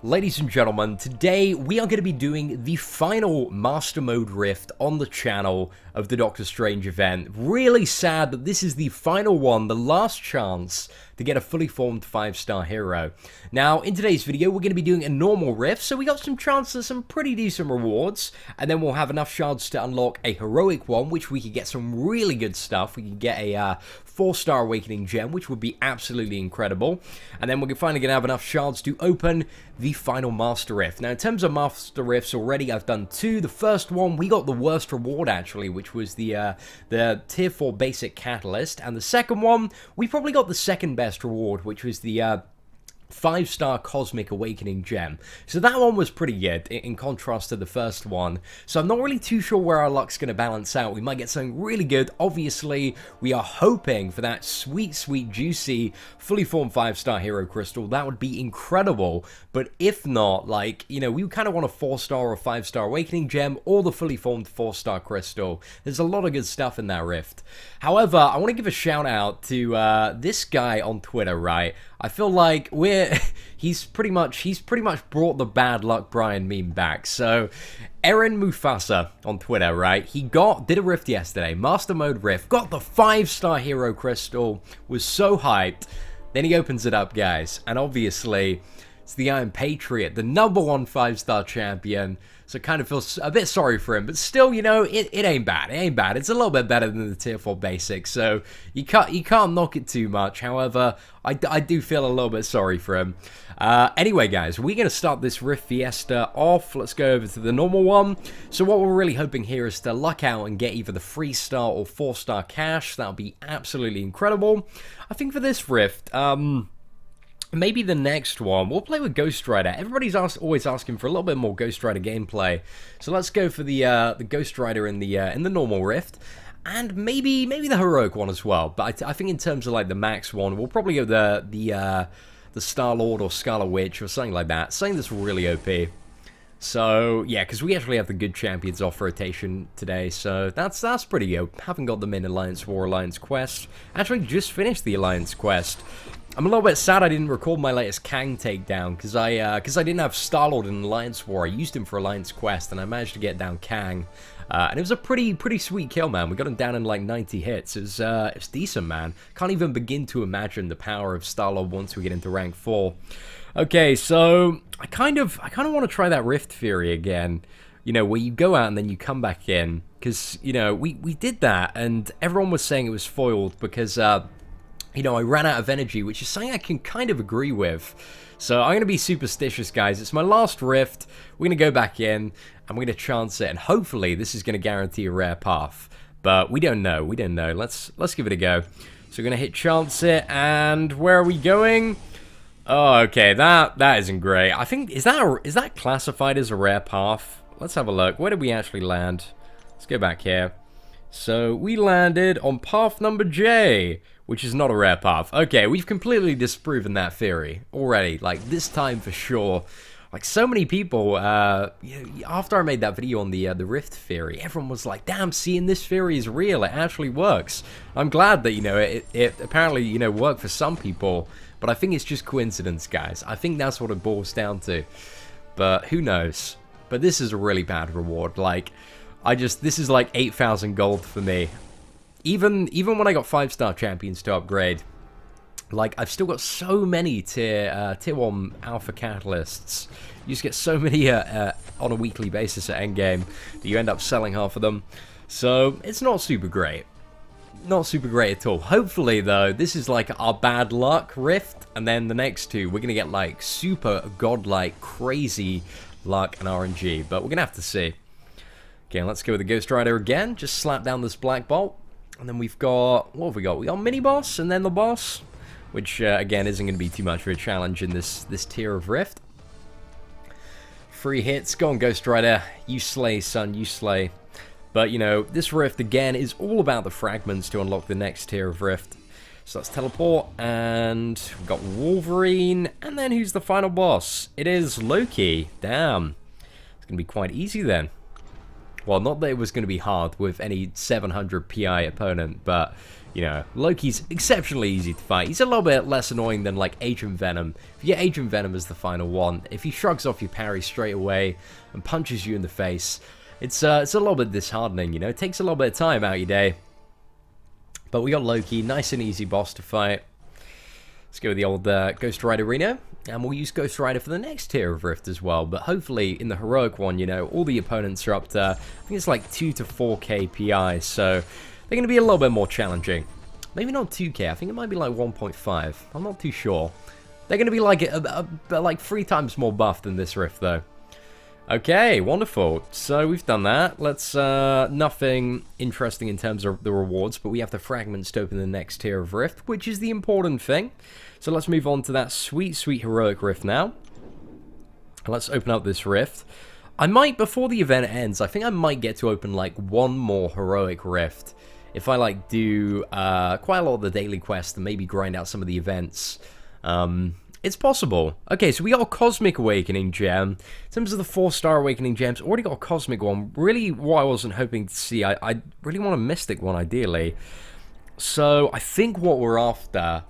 Ladies and gentlemen, today we are going to be doing the final Master Mode Rift on the channel of the Doctor Strange event. Really sad that this is the final one, the last chance to get a fully formed 5-star hero. Now, in today's video, we're going to be doing a normal rift, so we got some chances, some pretty decent rewards, and then we'll have enough shards to unlock a heroic one, which we could get some really good stuff. We can get a 4-star awakening gem, which would be absolutely incredible, and then we're finally going to have enough shards to open the final Master Rift. Now, in terms of Master Rifts already, I've done 2. The first one, we got the worst reward, actually, which was the Tier 4 Basic Catalyst, and the second one, we probably got the second best reward, which was the 5-star Cosmic Awakening Gem. So that one was pretty good in contrast to the first one. So I'm not really too sure where our luck's going to balance out. We might get something really good. Obviously, we are hoping for that sweet, sweet, juicy, fully formed 5-star Hero Crystal. That would be incredible. But if not, like, you know, we kind of want a 4-star or 5-star Awakening Gem or the fully formed 4-star Crystal. There's a lot of good stuff in that rift. However, I want to give a shout out to this guy on Twitter, right? I feel like he's pretty much brought the bad luck Brian meme back. So Aaron Mufasa on Twitter, right? He did a rift yesterday, Master Mode Rift, got the 5-star Hero Crystal, was so hyped. Then he opens it up, guys, and obviously it's the Iron Patriot, the #1 5-star champion. So kind of feels a bit sorry for him, but still, you know, it ain't bad. It ain't bad. It's a little bit better than the Tier 4 Basic, so you can't knock it too much. However, I do feel a little bit sorry for him. Anyway, guys, we're going to start this Rift Fiesta off. Let's go over to the normal one. So what we're really hoping here is to luck out and get either the 3-star or 4-star cash. That'll be absolutely incredible. I think for this Rift, maybe the next one, we'll play with Ghost Rider. Everybody's always asking for a little bit more Ghost Rider gameplay, so let's go for the Ghost Rider in the normal Rift, and maybe the heroic one as well. But I think in terms of like the max one, we'll probably go the Star-Lord or Scarlet Witch or something like that. Something that's really OP. So yeah, because we actually have the good champions off rotation today, so that's pretty good. Haven't got them in Alliance War, Alliance Quest. Actually, just finished the Alliance Quest. I'm a little bit sad I didn't record my latest Kang takedown, because I didn't have Star-Lord in Alliance War. I used him for Alliance Quest, and I managed to get down Kang. And it was a pretty sweet kill, man. We got him down in like 90 hits. It was decent, man. Can't even begin to imagine the power of Star-Lord once we get into rank 4. Okay, so I kind of want to try that Rift Fury again. You know, where you go out and then you come back in. Because, you know, we did that, and everyone was saying it was foiled because, you know, I ran out of energy, which is something I can kind of agree with. So I'm going to be superstitious, guys. It's my last Rift. We're going to go back in, and we're going to chance it, and hopefully this is going to guarantee a rare path. But we don't know. We don't know. Let's give it a go. So we're going to hit chance it, and where are we going? Oh, okay. That isn't great. I think, is that classified as a rare path? Let's have a look. Where did we actually land? Let's go back here. So we landed on path number J, which is not a rare path. Okay, we've completely disproven that theory already. Like, this time for sure. Like, so many people, you know, after I made that video on the Rift theory, everyone was like, damn, seeing this theory is real. It actually works. I'm glad that, you know, it apparently, you know, worked for some people. But I think it's just coincidence, guys. I think that's what it boils down to. But who knows? But this is a really bad reward. Like, this is like 8,000 gold for me. Even when I got 5-star champions to upgrade, like, I've still got so many tier 1 alpha catalysts. You just get so many on a weekly basis at endgame that you end up selling half of them. So it's not super great. Not super great at all. Hopefully, though, this is like our bad luck Rift, and then the next 2, we're going to get like super godlike, crazy luck and RNG. But we're going to have to see. Okay, let's go with the Ghost Rider again. Just slap down this Black Bolt. And then we've got, what have we got? We got mini-boss and then the boss, which, again, isn't going to be too much of a challenge in this tier of Rift. 3 hits. Go on, Ghost Rider. You slay, son. You slay. But, you know, this Rift, again, is all about the fragments to unlock the next tier of Rift. So let's teleport, and we've got Wolverine, and then who's the final boss? It is Loki. Damn. It's going to be quite easy then. Well, not that it was going to be hard with any 700 PI opponent, but, You know, Loki's exceptionally easy to fight. He's a little bit less annoying than, like, Agent Venom. If you get Agent Venom as the final one, if he shrugs off your parry straight away and punches you in the face, it's a little bit disheartening, you know? It takes a little bit of time out your day. But we got Loki, nice and easy boss to fight. Let's go with the old Ghost Rider Reno, and we'll use Ghost Rider for the next tier of Rift as well, but hopefully in the heroic one, you know, all the opponents are up to, I think it's like 2 to 4k PI, so they're going to be a little bit more challenging. Maybe not 2k, I think it might be like 1.5, I'm not too sure. They're going to be like, like 3 times more buff than this Rift though. Okay, wonderful. So we've done that. Let's, nothing interesting in terms of the rewards, but we have the fragments to open the next tier of Rift, which is the important thing. So let's move on to that sweet, sweet heroic Rift now. Let's open up this Rift. I might, before the event ends, I think I might get to open like one more heroic Rift. If I like do quite a lot of the daily quests and maybe grind out some of the events. It's possible. Okay, so we got a Cosmic Awakening gem. In terms of the 4-star Awakening gems, already got a Cosmic one. Really, what I wasn't hoping to see, I really want a Mystic one, ideally. So, I think what we're after,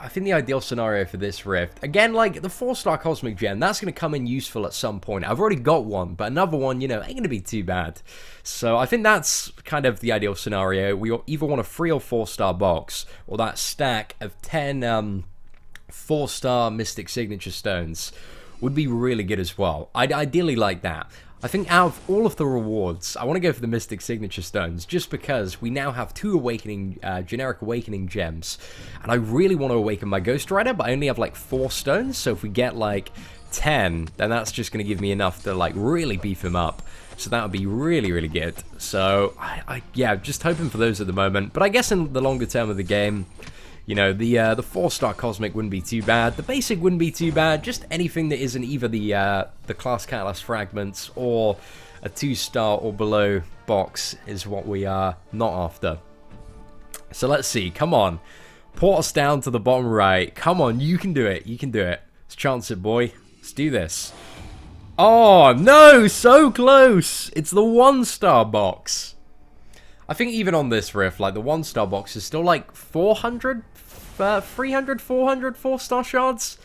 I think the ideal scenario for this Rift, again, like, the 4-star Cosmic gem, that's going to come in useful at some point. I've already got one, but another one, you know, ain't going to be too bad. So, I think that's kind of the ideal scenario. We either want a 3 or 4-star box, or that stack of 10, 4-star Mystic Signature Stones would be really good as well. I'd ideally like that. I think out of all of the rewards, I want to go for the Mystic Signature Stones, just because we now have 2 Awakening, generic Awakening gems, and I really want to awaken my Ghost Rider, but I only have like 4 stones, so if we get like 10, then that's just going to give me enough to like really beef him up. So that would be really, really good. So, yeah, just hoping for those at the moment, but I guess in the longer term of the game, you know, the 4-star Cosmic wouldn't be too bad. The Basic wouldn't be too bad. Just anything that isn't either the Class Catalyst Fragments or a 2-star or below box is what we are not after. So let's see. Come on. Port us down to the bottom right. Come on. You can do it. You can do it. Let's chance it, boy. Let's do this. Oh, no. So close. It's the 1-star box. I think even on this Rift, like, the 1-star box is still like 400, 300, 400 4-star shards.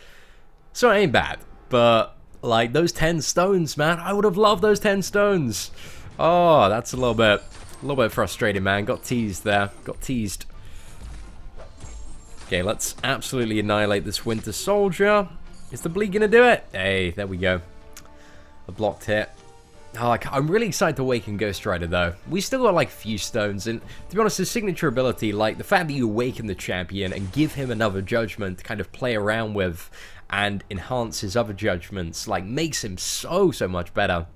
So it ain't bad. But, like, those 10 stones, man, I would have loved those 10 stones. Oh, that's a little bit frustrating, man. Got teased there. Got teased. Okay, let's absolutely annihilate this Winter Soldier. Is the bleed gonna do it? Hey, there we go. A blocked hit. Oh, I'm really excited to awaken Ghost Rider, though. We still got, like, a few stones, and to be honest, his signature ability, like, the fact that you awaken the champion and give him another judgment to kind of play around with and enhance his other judgments, like, makes him so much better.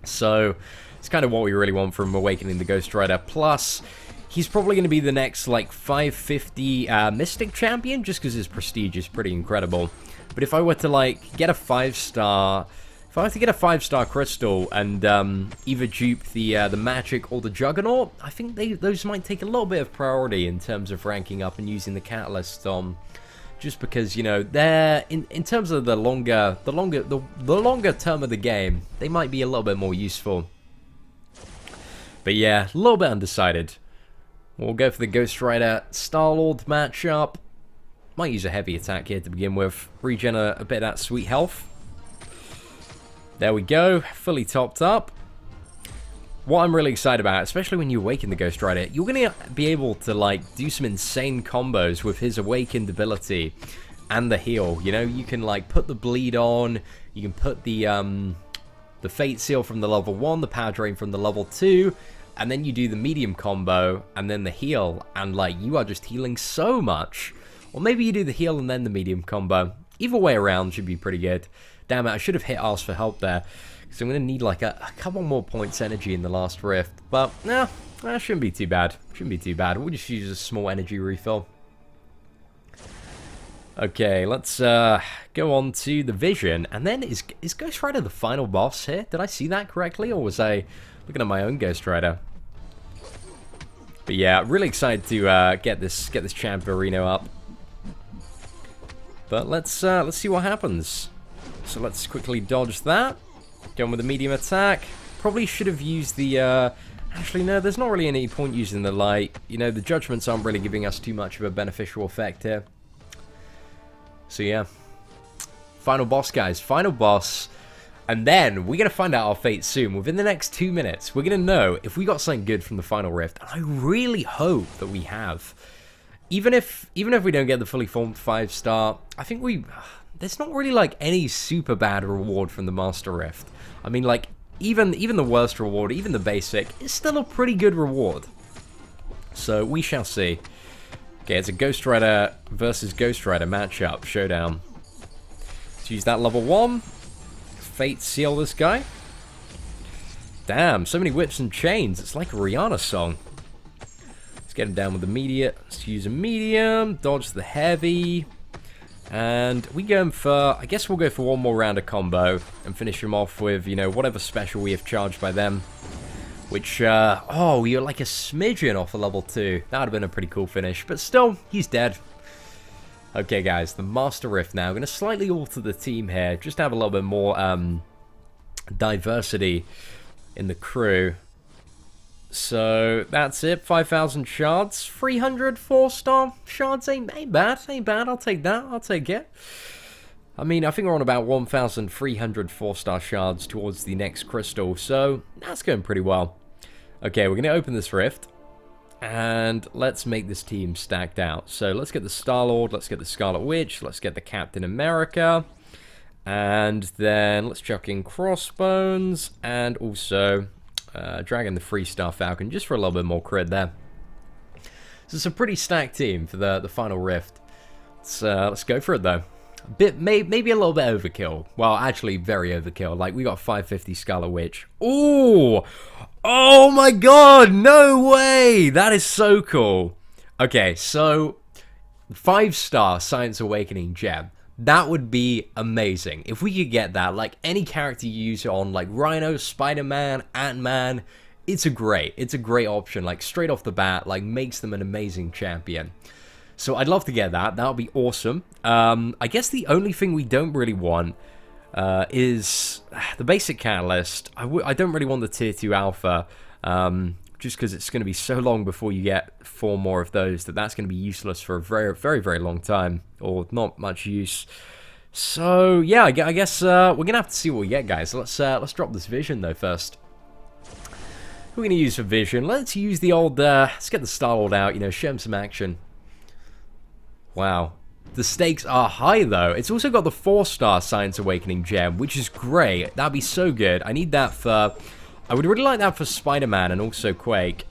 So, it's kind of what we really want from awakening the Ghost Rider. Plus, he's probably going to be the next, like, 550 Mystic champion, just because his prestige is pretty incredible. But if I were to, like, get a 5-star... If I have to get a 5-star crystal and either dupe the magic or the juggernaut, I think those might take a little bit of priority in terms of ranking up and using the catalyst on, just because, you know, they're in terms of the longer term of the game, they might be a little bit more useful. But yeah, a little bit undecided. We'll go for the Ghost Rider Star-Lord matchup. Might use a heavy attack here to begin with, regen a bit of that sweet health. There we go, fully topped up. What I'm really excited about, especially when you awaken the Ghost Rider, you're going to be able to, like, do some insane combos with his awakened ability and the heal. You know, you can, like, put the bleed on, you can put the Fate Seal from the level 1, the Power Drain from the level 2, and then you do the medium combo, and then the heal, and, like, you are just healing so much. Or maybe you do the heal and then the medium combo. Either way around should be pretty good. Damn it, I should have hit ask for help there. So I'm going to need like a couple more points energy in the last Rift. But, nah, that shouldn't be too bad. Shouldn't be too bad. We'll just use a small energy refill. Okay, let's go on to the Vision. And then, is Ghost Rider the final boss here? Did I see that correctly? Or was I looking at my own Ghost Rider? But yeah, really excited to get this Giambruno up. But let's see what happens. So let's quickly dodge that. Going with the medium attack. Probably should have used the Actually, no, there's not really any point using the light. You know, the judgments aren't really giving us too much of a beneficial effect here. So, yeah. Final boss, guys. Final boss. And then, we're going to find out our fate soon. Within the next 2 minutes, we're going to know if we got something good from the final rift. And I really hope that we have. Even if we don't get the fully formed 5-star, I think there's not really, like, any super bad reward from the Master Rift. I mean, like, even the worst reward, even the basic, is still a pretty good reward. So, we shall see. Okay, it's a Ghost Rider versus Ghost Rider matchup, showdown. Let's use that level 1. Fate seal this guy. Damn, so many whips and chains. It's like a Rihanna song. Let's get him down with immediate. Let's use a medium, dodge the heavy. And we go for, I guess we'll go for one more round of combo and finish him off with, you know, whatever special we have charged by them. Which, oh, we are like a smidgen off a level 2. That would have been a pretty cool finish, but still, he's dead. Okay, guys, the Master Rift now. I'm going to slightly alter the team here, just to have a little bit more diversity in the crew. So, that's it. 5,000 shards. 300 4-star shards ain't bad. Ain't bad. I'll take that. I'll take it. I mean, I think we're on about 1,300 4-star shards towards the next crystal. So, that's going pretty well. Okay, we're going to open this rift. And let's make this team stacked out. So, let's get the Star-Lord. Let's get the Scarlet Witch. Let's get the Captain America. And then let's chuck in Crossbones. And also... Dragon the 3-star Falcon, just for a little bit more crit there. So it's a pretty stacked team for the final rift. Let's go for it though. Maybe a little bit overkill. Well, actually very overkill. Like we got 550 Scarlet Witch. Ooh! Oh my god! No way! That is so cool. Okay, so 5-star Science Awakening gem. That would be amazing. If we could get that, like any character you use it on, like Rhino, Spider-Man, Ant-Man, it's a great option. Like straight off the bat, like makes them an amazing champion. So I'd love to get that. That would be awesome. I guess the only thing we don't really want is the basic catalyst. I don't really want the tier 2 alpha. Just because it's going to be so long before you get 4 more of those that's going to be useless for a very, very, very long time, or not much use. So yeah, I guess we're going to have to see what we get, guys. Let's drop this vision though first. Who are we going to use for vision? Let's use the old. Let's get the Star-Lord out. You know, show him some action. Wow, the stakes are high though. It's also got the 4-star Science Awakening gem, which is great. That'd be so good. I need that for. I would really like that for Spider-Man and also Quake.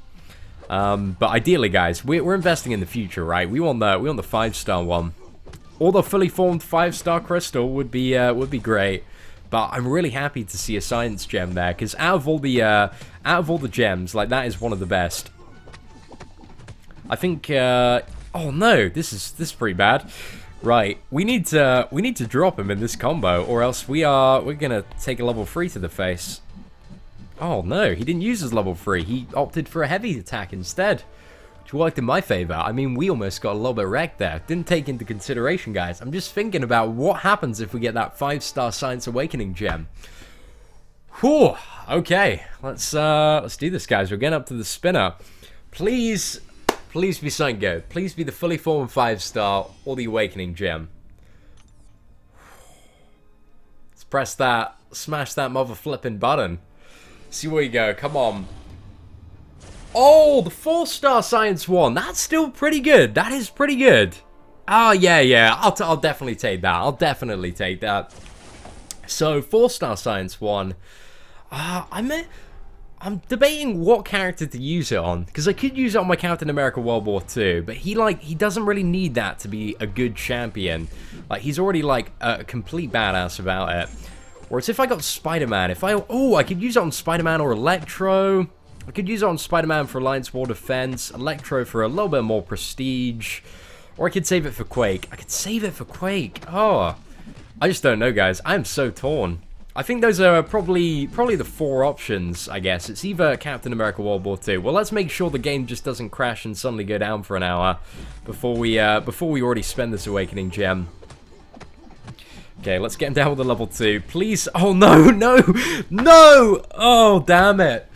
But ideally, guys, we're investing in the future, right? We want the 5-star one. Or the fully formed 5-star crystal would be great. But I'm really happy to see a science gem there, because out of all the gems, like that is one of the best. I think. Oh no, this is pretty bad. Right, we need to drop him in this combo, or else we're gonna take a level 3 to the face. Oh no, he didn't use his level 3. He opted for a heavy attack instead, which worked in my favor. I mean, we almost got a little bit wrecked there. Didn't take into consideration, guys. I'm just thinking about what happens if we get that 5-star Science Awakening gem. Whew. Okay, let's do this, guys. We're getting up to the spinner. Please be something good. Please be the fully formed 5-star or the Awakening gem. Let's press that, smash that mother flipping button. See where you go. Come on. Oh, the 4-star Science one. That's still pretty good. That is pretty good. Oh, yeah. I'll definitely take that. I'll definitely take that. So, 4-star Science one. I'm debating what character to use it on, because I could use it on my Captain America World War II, but he doesn't really need that to be a good champion. Like, he's already, like, a complete badass about it. Whereas if I got Spider-Man, I could use it on Spider-Man or Electro. I could use it on Spider-Man for Alliance War Defense, Electro for a little bit more prestige, or I could save it for Quake. I could save it for Quake. Oh, I just don't know, guys. I'm so torn. I think those are probably the 4 options, I guess. It's either Captain America World War II. Well, let's make sure the game just doesn't crash and suddenly go down for an hour before we already spend this Awakening gem. Okay, let's get him down with a level 2. Please. Oh, no. Oh, damn it.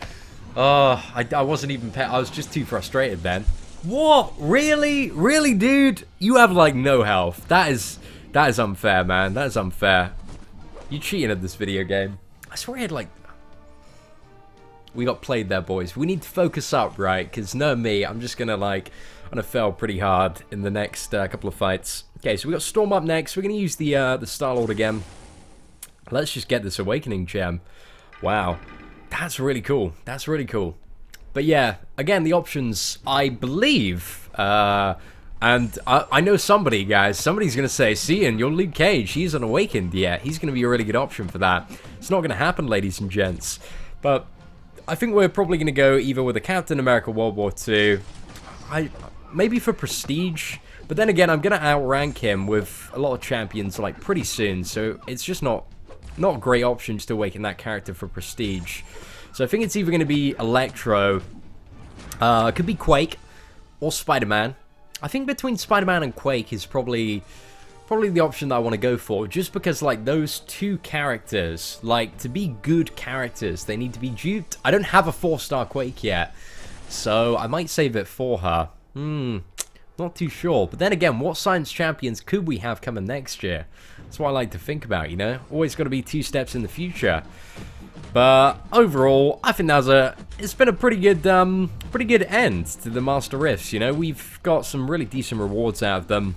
Oh, I wasn't even I was just too frustrated then. What? Really? Really, dude? You have, like, no health. That is unfair, man. That is unfair. You cheating at this video game. I swear I had, like... We got played there, boys. We need to focus up, right? Because, no me, I'm just gonna, like... I'm gonna fail pretty hard in the next couple of fights. Okay, so we got Storm up next. We're gonna use the Sturgill again. Let's just get this Awakening Gem. Wow. That's really cool. That's really cool. But yeah, again, the options, I believe, and I know somebody, guys, somebody's going to say, Seatin, you're Luke Cage, he's unawakened. Yeah, he's going to be a really good option for that. It's not going to happen, ladies and gents. But I think we're probably going to go either with a Captain America World War II, maybe for prestige, but then again, I'm going to outrank him with a lot of champions, like, pretty soon, so it's just not a great option to awaken that character for prestige. So I think it's either going to be Electro, it could be Quake, or Spider-Man. I think between Spider-Man and Quake is probably the option that I want to go for, just because, like, those two characters, like, to be good characters, they need to be duped. I don't have a 4-star Quake yet, so I might save it for her. Not too sure. But then again, what science champions could we have coming next year? That's what I like to think about, you know? Always got to be 2 steps in the future. But overall, I think it's been a pretty good end to the Master Rifts, you know? We've got some really decent rewards out of them.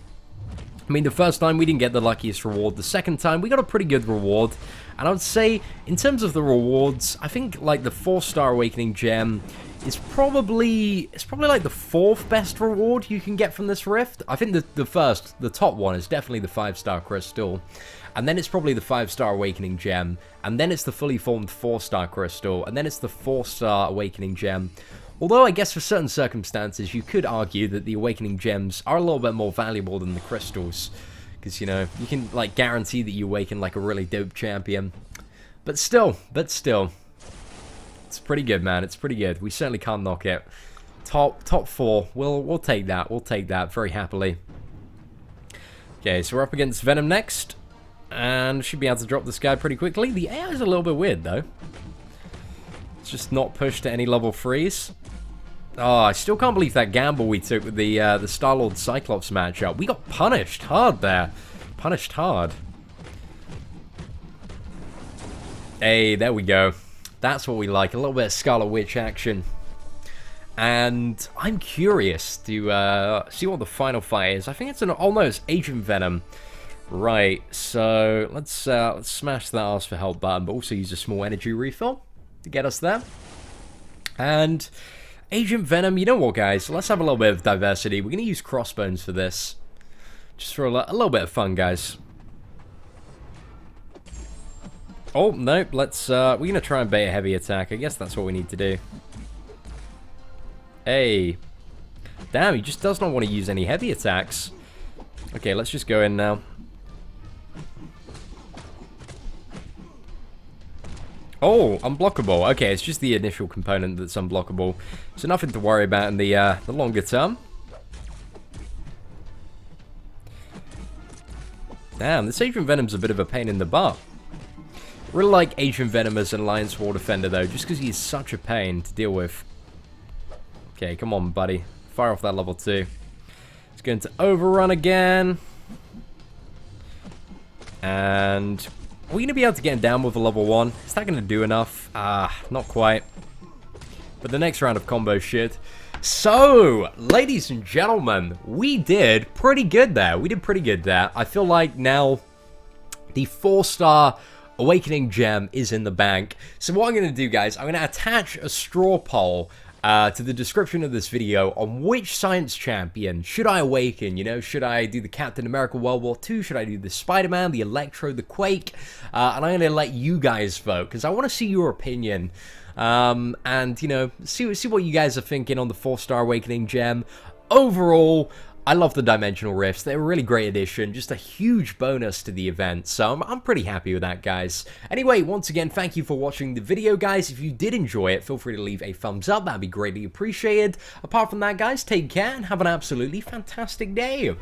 I mean, the first time we didn't get the luckiest reward. The second time, we got a pretty good reward. And I would say, in terms of the rewards, I think, like, the 4-star Awakening Gem is probably like the 4th best reward you can get from this rift. I think the top one is definitely the 5-star Crystal. And then it's probably the 5-star Awakening Gem. And then it's the fully formed 4-star Crystal. And then it's the 4-star Awakening Gem. Although I guess for certain circumstances, you could argue that the Awakening Gems are a little bit more valuable than the Crystals. Because, you know, you can, like, guarantee that you awaken, like, a really dope champion. But still. It's pretty good, man. It's pretty good. We certainly can't knock it. Top 4. We'll take that. We'll take that very happily. Okay, so we're up against Venom next. And should be able to drop this guy pretty quickly. The AI is a little bit weird, though. It's just not pushed to any level 3s. Oh, I still can't believe that gamble we took with the Star-Lord Cyclops matchup. We got punished hard there. Punished hard. Hey, there we go. That's what we like. A little bit of Scarlet Witch action. And I'm curious to see what the final fight is. I think it's almost Agent Venom. Right, so let's smash that ask for help button, but also use a small energy refill to get us there. And Agent Venom, you know what, guys? Let's have a little bit of diversity. We're going to use Crossbones for this. Just for a little bit of fun, guys. Oh, nope, we're going to try and bait a heavy attack. I guess that's what we need to do. Hey. Damn, he just does not want to use any heavy attacks. Okay, let's just go in now. Oh, unblockable. Okay, it's just the initial component that's unblockable. So nothing to worry about in the longer term. Damn, this Agent Venom's a bit of a pain in the butt. Really like Agent Venom as an Alliance War Defender, though, just because he's such a pain to deal with. Okay, come on, buddy. Fire off that level 2. It's going to overrun again. And are we going to be able to get him down with a level 1? Is that going to do enough? Not quite. But the next round of combo should. So, ladies and gentlemen, we did pretty good there. We did pretty good there. I feel like now the 4-star Awakening Gem is in the bank. So what I'm going to do, guys, I'm going to attach a straw poll to the description of this video on which science champion should I awaken. You know, should I do the Captain America World War II? Should I do the Spider-Man, the Electro, the Quake? And I'm going to let you guys vote because I want to see your opinion. And, you know, see what you guys are thinking on the 4-star Awakening Gem. Overall, I love the Dimensional Rifts. They're a really great addition, just a huge bonus to the event, so I'm pretty happy with that, guys. Anyway, once again, thank you for watching the video, guys. If you did enjoy it, feel free to leave a thumbs up. That'd be greatly appreciated. Apart from that, guys, take care and have an absolutely fantastic day.